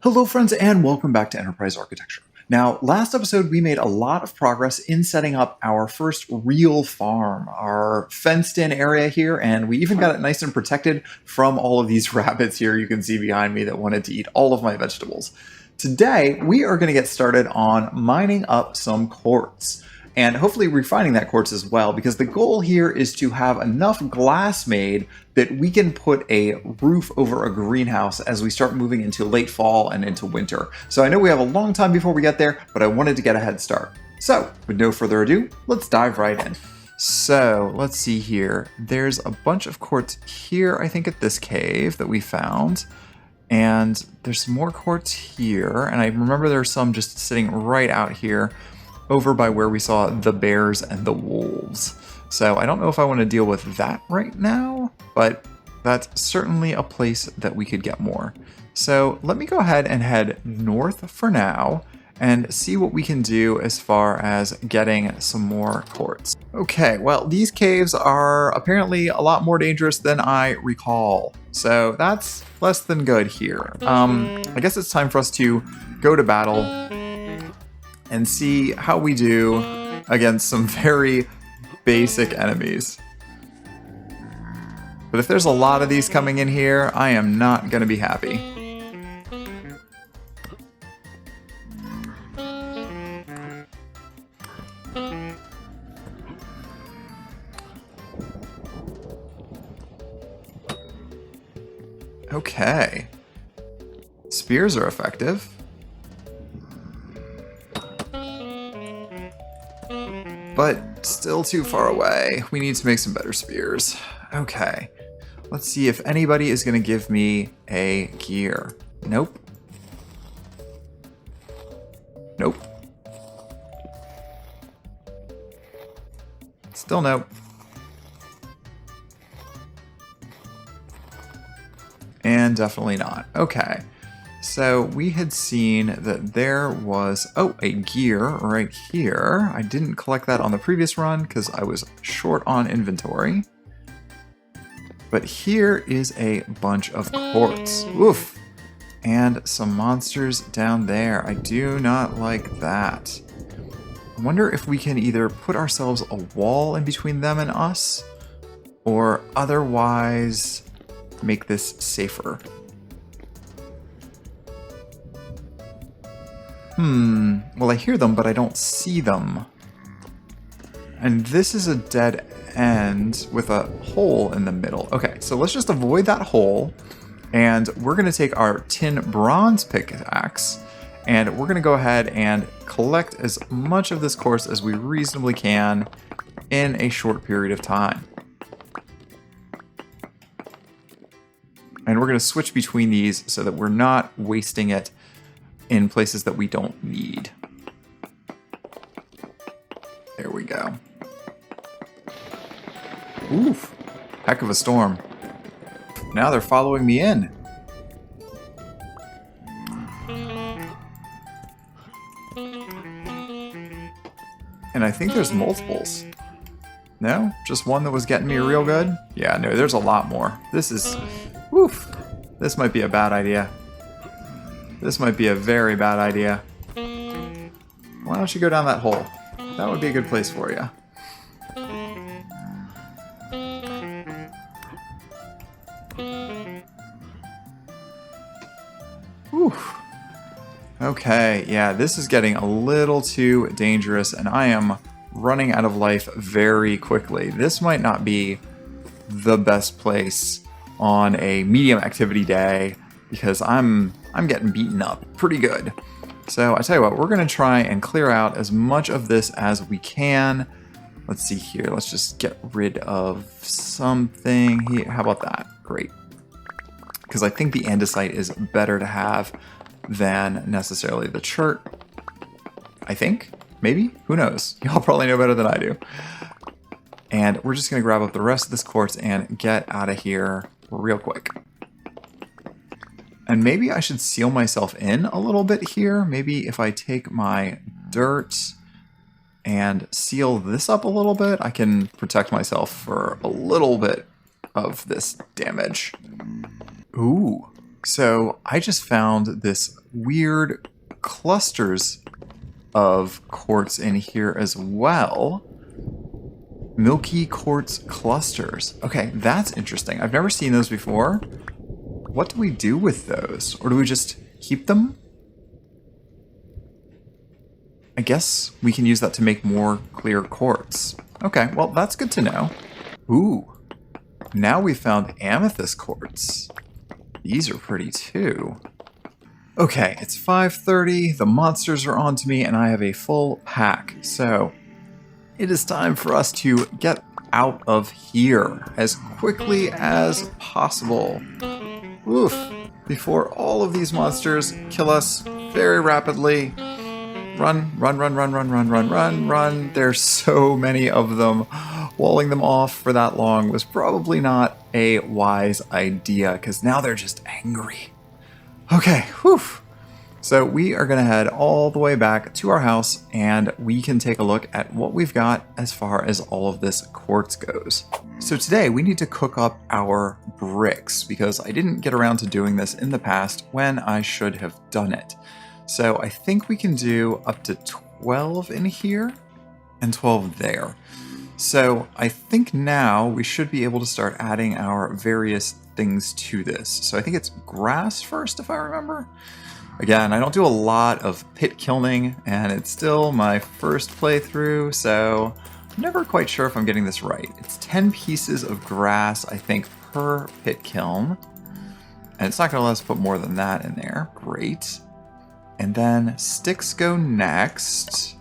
Hello friends and welcome back to Enterprise Architecture. Now, last episode we made a lot of progress in setting up our first real farm, our fenced in area here, and we even got it nice and protected from all of these rabbits here you can see behind me that wanted to eat all of my vegetables. Today, we are going to get started on mining up some quartz, and hopefully refining that quartz as well, because the goal here is to have enough glass made that we can put a roof over a greenhouse as we start moving into late fall and into winter. So I know we have a long time before we get there, but I wanted to get a head start. So with no further ado, let's dive right in. So let's see here. There's a bunch of quartz here, I think at this cave that we found. And there's some more quartz here. And I remember there's some just sitting right out here over by where we saw the bears and the wolves. So I don't know if I want to deal with that right now, but that's certainly a place that we could get more. So let me go ahead and head north for now and see what we can do as far as getting some more quartz. Okay, well, these caves are apparently a lot more dangerous than I recall. So that's less than good here. I guess it's time for us to go to battle and see how we do against some very basic enemies. But if there's a lot of these coming in here, I am not going to be happy. Okay. Spears are effective. But still too far away. We need to make some better spears. Okay. Let's see if anybody is going to give me a gear. Nope. Nope. Still nope. And definitely not. Okay. So we had seen that there was, a gear right here. I didn't collect that on the previous run because I was short on inventory. But here is a bunch of quartz. Oof. And some monsters down there. I do not like that. I wonder if we can either put ourselves a wall in between them and us, or otherwise make this safer. Well, I hear them, but I don't see them. And this is a dead end with a hole in the middle. Okay, so let's just avoid that hole. And we're going to take our tin bronze pickaxe, and we're going to go ahead and collect as much of this quartz as we reasonably can in a short period of time. And we're going to switch between these so that we're not wasting it in places that we don't need. There we go. Oof, heck of a storm. Now they're following me in. And I think there's multiples. No? Just one that was getting me real good? Yeah, no, there's a lot more. This is... Oof. This might be a bad idea. This might be a very bad idea. Why don't you go down that hole? That would be a good place for you. Whew. Okay, yeah, this is getting a little too dangerous, and I am running out of life very quickly. This might not be the best place on a medium activity day, because I'm getting beaten up pretty good. So I tell you what, we're going to try and clear out as much of this as we can. Let's see here. Let's just get rid of something here. How about that? Great. Because I think the andesite is better to have than necessarily the chert. I think. Maybe? Who knows? Y'all probably know better than I do. And we're just going to grab up the rest of this quartz and get out of here real quick. And maybe I should seal myself in a little bit here. Maybe if I take my dirt and seal this up a little bit, I can protect myself for a little bit of this damage. Ooh, So I just found this weird clusters of quartz in here as well. Milky quartz clusters. Okay, that's interesting. I've never seen those before. What do we do with those? Or do we just keep them? I guess we can use that to make more clear quartz. Okay, well, that's good to know. Ooh, now we found amethyst quartz. These are pretty too. Okay, it's 5:30, the monsters are on to me, and I have a full pack. So, it is time for us to get out of here as quickly as possible. Oof, before all of these monsters kill us very rapidly. Run, run, run, run, run, run, run, run, run. There's so many of them. Walling them off for that long was probably not a wise idea, because now they're just angry. Okay, whew. So we are going to head all the way back to our house, and we can take a look at what we've got as far as all of this quartz goes. So today we need to cook up our bricks, because I didn't get around to doing this in the past when I should have done it. So I think we can do up to 12 in here and 12 there. So I think now we should be able to start adding our various things to this. So I think it's grass first, if I remember. Again, I don't do a lot of pit kilning, and it's still my first playthrough, so I'm never quite sure if I'm getting this right. It's 10 pieces of grass, I think, per pit kiln. And it's not going to let us put more than that in there. Great. And then sticks go next.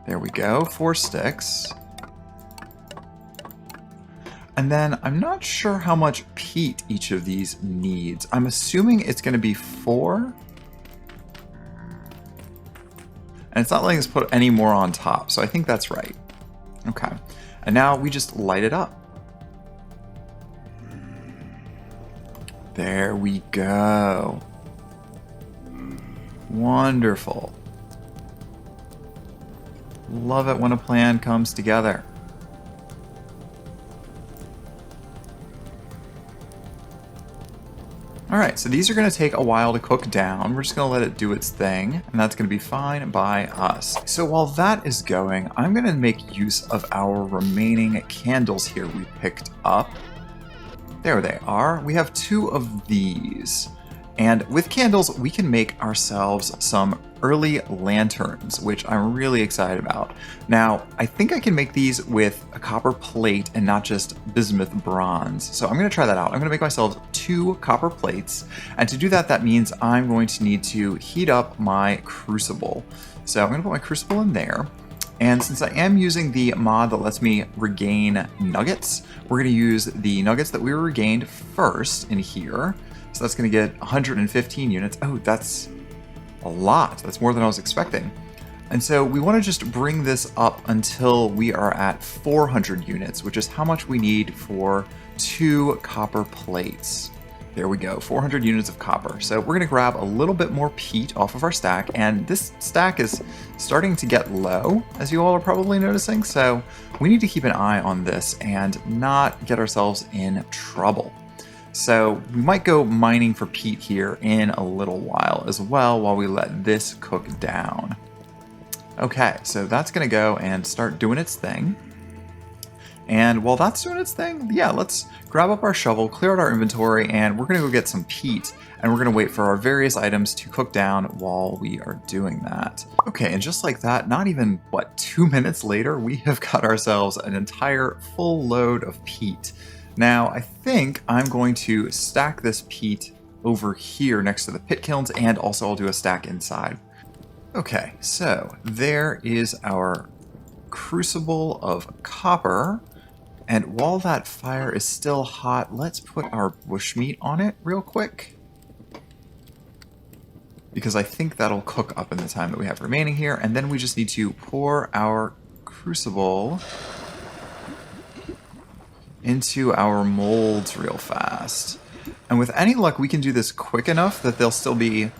There we go, 4 sticks. And then I'm not sure how much peat each of these needs. I'm assuming it's going to be 4. And it's not letting us put any more on top, so I think that's right. Okay. And now we just light it up. There we go. Wonderful. Love it when a plan comes together. Alright, so these are going to take a while to cook down. We're just going to let it do its thing, and that's going to be fine by us. So while that is going, I'm going to make use of our remaining candles here we picked up. There they are. We have 2 of these. And with candles, we can make ourselves some early lanterns, which I'm really excited about. Now, I think I can make these with a copper plate and not just bismuth bronze. So I'm going to try that out. I'm going to make myself 2 copper plates. And to do that, that means I'm going to need to heat up my crucible. So I'm going to put my crucible in there. And since I am using the mod that lets me regain nuggets, we're going to use the nuggets that we regained first in here. So that's going to get 115 units. Oh, that's a lot. That's more than I was expecting. And so we want to just bring this up until we are at 400 units, which is how much we need for 2 copper plates. There we go, 400 units of copper. So we're going to grab a little bit more peat off of our stack, and this stack is starting to get low, as you all are probably noticing. So we need to keep an eye on this and not get ourselves in trouble. So we might go mining for peat here in a little while as well, while we let this cook down. Okay, so that's going to go and start doing its thing. And while that's doing its thing, yeah, let's grab up our shovel, clear out our inventory, and we're going to go get some peat. And we're going to wait for our various items to cook down while we are doing that. Okay, and just like that, not even, 2 minutes later, we have got ourselves an entire full load of peat. Now, I think I'm going to stack this peat over here next to the pit kilns, and also I'll do a stack inside. Okay, so there is our crucible of copper, and while that fire is still hot, let's put our bushmeat on it real quick, because I think that'll cook up in the time that we have remaining here, and then we just need to pour our crucible into our molds real fast. And with any luck, we can do this quick enough that they'll still be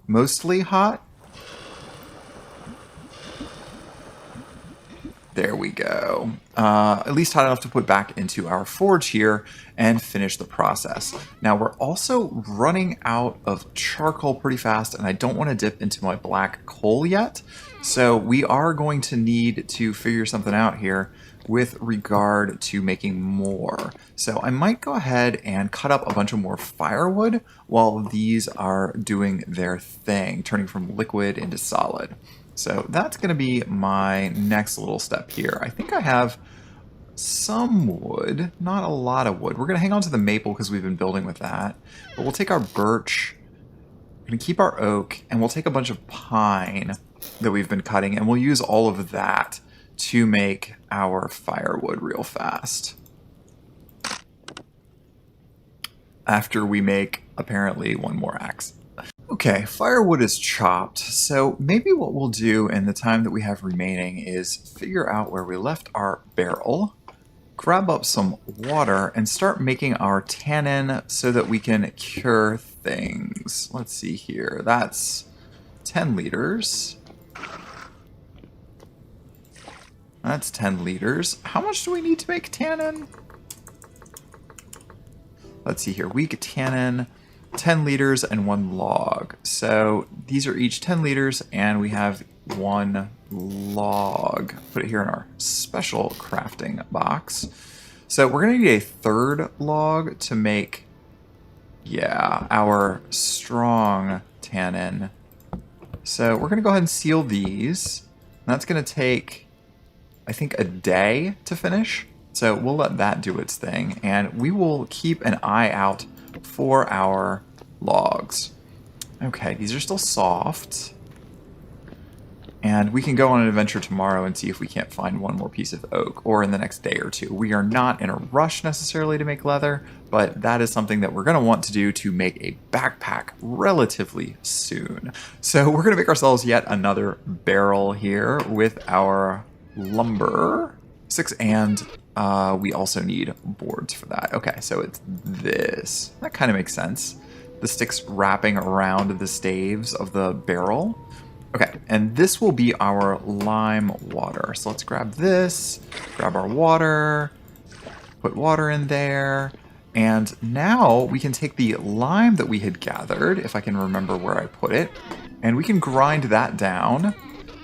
mostly hot. There we go. go. At least hot enough to put back into our forge here and finish the process. Now we're also running out of charcoal pretty fast, and I don't want to dip into my black coal yet. So we are going to need to figure something out here with regard to making more. So I might go ahead and cut up a bunch of more firewood while these are doing their thing, turning from liquid into solid. So that's going to be my next little step here. I think I have some wood, not a lot of wood. We're going to hang on to the maple because we've been building with that. But we'll take our birch, we're going to keep our oak, and we'll take a bunch of pine that we've been cutting, and we'll use all of that to make our firewood real fast. After we make, apparently, one more axe. Okay, firewood is chopped, so maybe what we'll do in the time that we have remaining is figure out where we left our barrel, grab up some water, and start making our tannin so that we can cure things. Let's see here, that's 10 liters. That's 10 liters. How much do we need to make tannin? Let's see here. Weak tannin, 10 liters and 1 log. So these are each 10 liters and we have 1 log. Put it here in our special crafting box. So we're going to need a 3rd log to make, yeah, our strong tannin. So we're going to go ahead and seal these. And that's going to take, I think, a day to finish. So we'll let that do its thing, and we will keep an eye out for our logs. Okay, these are still soft. And we can go on an adventure tomorrow and see if we can't find one more piece of oak, or in the next day or two. We are not in a rush necessarily to make leather, but that is something that we're going to want to do to make a backpack relatively soon. So we're going to make ourselves yet another barrel here with our lumber. 6, and we also need boards for that. Okay, so it's this. That kind of makes sense. The sticks wrapping around the staves of the barrel. Okay, and this will be our lime water. So let's grab this, grab our water, put water in there, and now we can take the lime that we had gathered, if I can remember where I put it, and we can grind that down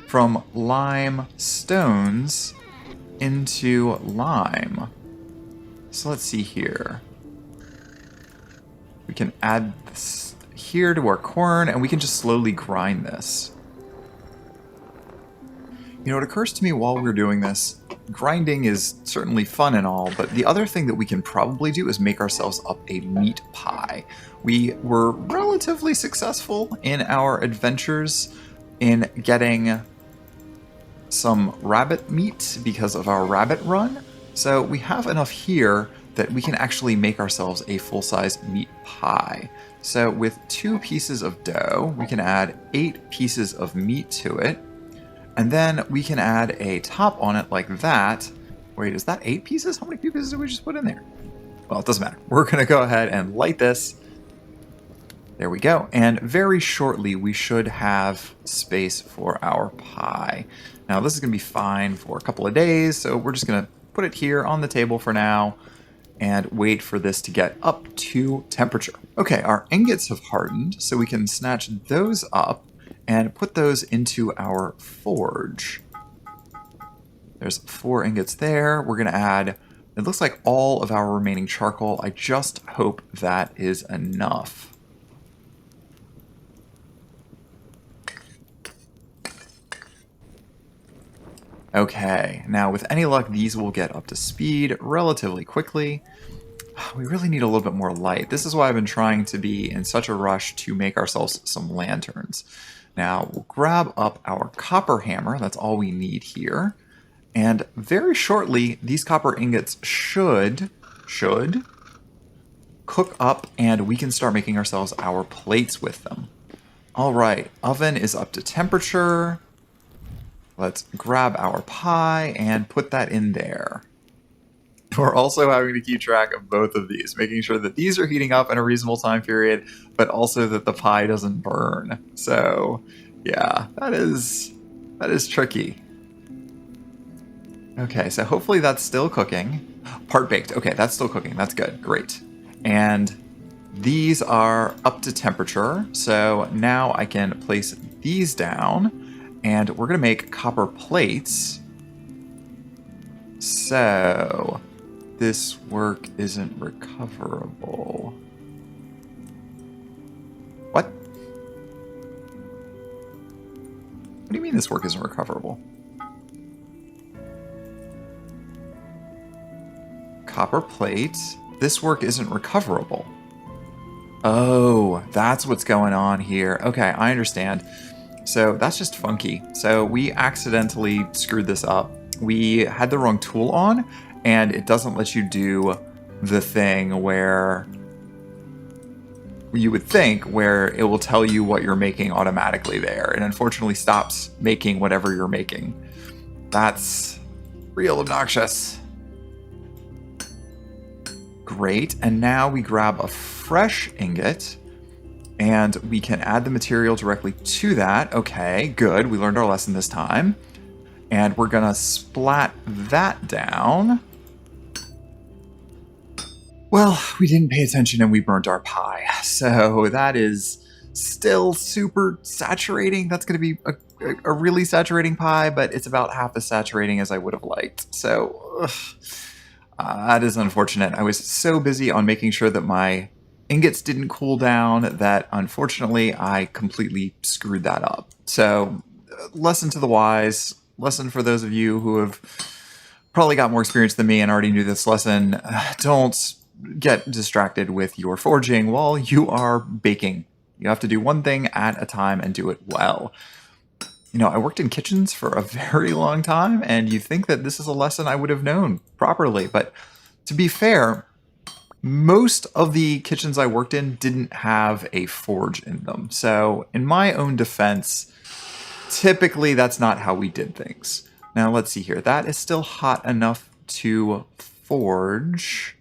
from lime stones into lime. So let's see here. We can add this here to our corn, and we can just slowly grind this. You know, it occurs to me while we're doing this, grinding is certainly fun and all, but the other thing that we can probably do is make ourselves up a meat pie. We were relatively successful in our adventures in getting some rabbit meat because of our rabbit run. So we have enough here that we can actually make ourselves a full-size meat pie. So with 2 pieces of dough, we can add 8 pieces of meat to it. And then we can add a top on it like that. Wait, is that 8 pieces? How many pieces did we just put in there? Well, it doesn't matter. We're going to go ahead and light this. There we go. And very shortly, we should have space for our pie. Now, this is going to be fine for a couple of days, so we're just going to put it here on the table for now and wait for this to get up to temperature. Okay, our ingots have hardened, so we can snatch those up and put those into our forge. There's 4 ingots there. We're going to add, it looks like all of our remaining charcoal. I just hope that is enough. Okay, now with any luck, these will get up to speed relatively quickly. We really need a little bit more light. This is why I've been trying to be in such a rush to make ourselves some lanterns. Now, we'll grab up our copper hammer. That's all we need here. And very shortly, these copper ingots should cook up, and we can start making ourselves our plates with them. All right, oven is up to temperature. Let's grab our pie and put that in there. We're also having to keep track of both of these, making sure that these are heating up in a reasonable time period, but also that the pie doesn't burn. So, yeah, that is tricky. Okay, so hopefully that's still cooking. Part baked. Okay, that's still cooking. That's good. Great. And these are up to temperature. So now I can place these down, and we're going to make copper plates. So this work isn't recoverable. What? What do you mean this work isn't recoverable? Copper plate. This work isn't recoverable. Oh, that's what's going on here. Okay, I understand. So that's just funky. So we accidentally screwed this up. We had the wrong tool on, and it doesn't let you do the thing where you would think where it will tell you what you're making automatically there. It unfortunately stops making whatever you're making. That's real obnoxious. Great, and now we grab a fresh ingot, and we can add the material directly to that. Okay, good, we learned our lesson this time. And we're gonna splat that down. Well, we didn't pay attention and we burnt our pie. So that is still super saturating. That's gonna be a really saturating pie, but it's about half as saturating as I would have liked. So, that is unfortunate. I was so busy on making sure that my ingots didn't cool down that unfortunately I completely screwed that up. So, lesson to the wise, lesson for those of you who have probably got more experience than me and already knew this lesson, don't get distracted with your forging while you are baking. You have to do one thing at a time and do it well. You know, I worked in kitchens for a very long time, and you think that this is a lesson I would have known properly. But to be fair, most of the kitchens I worked in didn't have a forge in them. So in my own defense, typically that's not how we did things. Now let's see here. That is still hot enough to forge.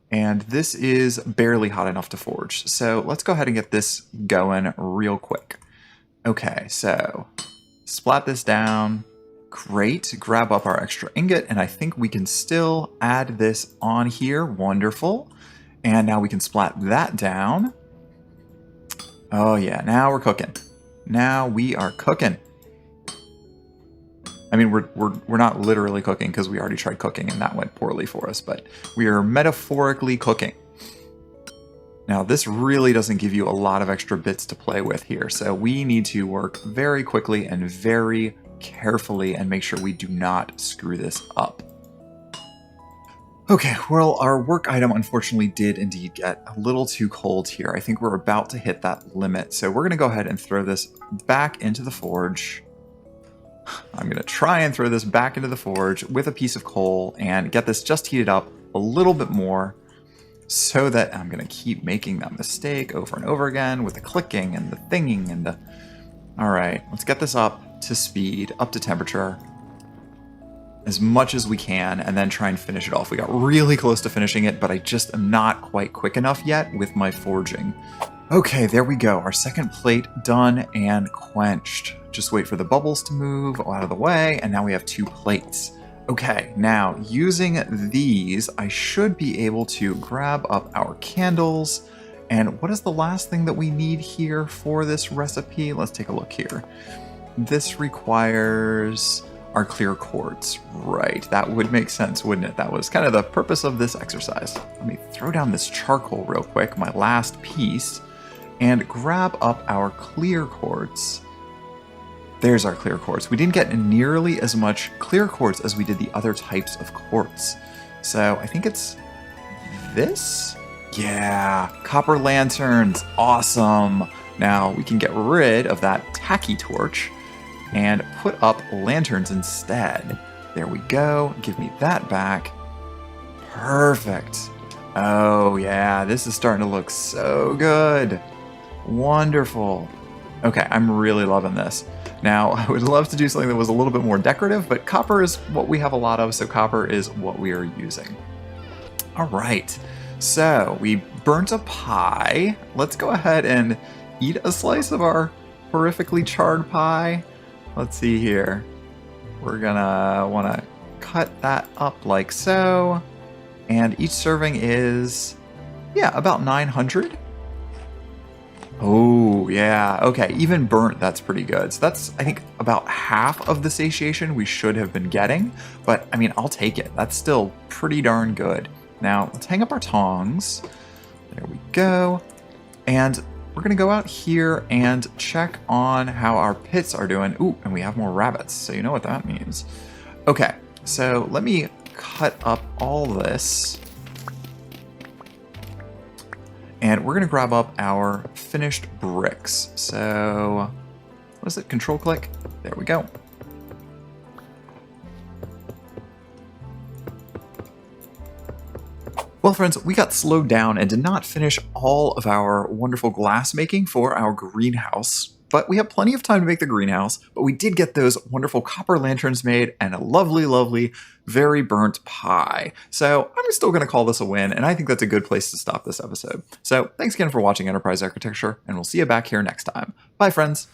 And this is barely hot enough to forge. So let's go ahead and get this going real quick. Okay, so splat this down. Great. Grab up our extra ingot, and I think we can still add this on here. Wonderful. And now we can splat that down. Oh yeah, now we're cooking. Now we are cooking. I mean, we're not literally cooking because we already tried cooking and that went poorly for us, but we are metaphorically cooking. Now, this really doesn't give you a lot of extra bits to play with here, so we need to work very quickly and very carefully and make sure we do not screw this up. Okay, well, our work item unfortunately did indeed get a little too cold here. I think we're about to hit that limit, so we're going to go ahead and throw this back into the forge. I'm going to try and throw this back into the forge with a piece of coal and get this just heated up a little bit more, so that I'm going to keep making that mistake over and over again with the clicking and the thinging and the... Alright, let's get this up to speed, up to temperature, as much as we can, and then try and finish it off. We got really close to finishing it, but I just am not quite quick enough yet with my forging. Okay, there we go. Our second plate done and quenched. Just wait for the bubbles to move out of the way, and now we have 2 plates. Okay, now using these, I should be able to grab up our candles. And what is the last thing that we need here for this recipe? Let's take a look here. This requires our clear quartz. Right, that would make sense, wouldn't it? That was kind of the purpose of this exercise. Let me throw down this charcoal real quick, my last piece, and grab up our clear quartz. There's our clear quartz. We didn't get nearly as much clear quartz as we did the other types of quartz. So I think it's this? Yeah, copper lanterns, awesome. Now we can get rid of that tacky torch and put up lanterns instead. There we go, give me that back. Perfect. Oh yeah, this is starting to look so good. Wonderful. Okay, I'm really loving this. Now, I would love to do something that was a little bit more decorative, but copper is what we have a lot of, so copper is what we are using. All right, so we burnt a pie. Let's go ahead and eat a slice of our horrifically charred pie. Let's see here. We're gonna wanna cut that up like so. And each serving is, yeah, about 900. Oh, yeah. Okay, even burnt, that's pretty good. So that's, I think, about half of the satiation we should have been getting. But, I mean, I'll take it. That's still pretty darn good. Now, let's hang up our tongs. There we go. And we're going to go out here and check on how our pits are doing. Ooh, and we have more rabbits, so you know what that means. Okay, so let me cut up all this. And we're going to grab up our finished bricks. So, what is it? Control click. There we go. Well, friends, we got slowed down and did not finish all of our wonderful glass making for our greenhouse. But we have plenty of time to make the greenhouse, but we did get those wonderful copper lanterns made and a lovely, lovely, very burnt pie. So I'm still going to call this a win, and I think that's a good place to stop this episode. So thanks again for watching Enterprise Architecture, and we'll see you back here next time. Bye, friends.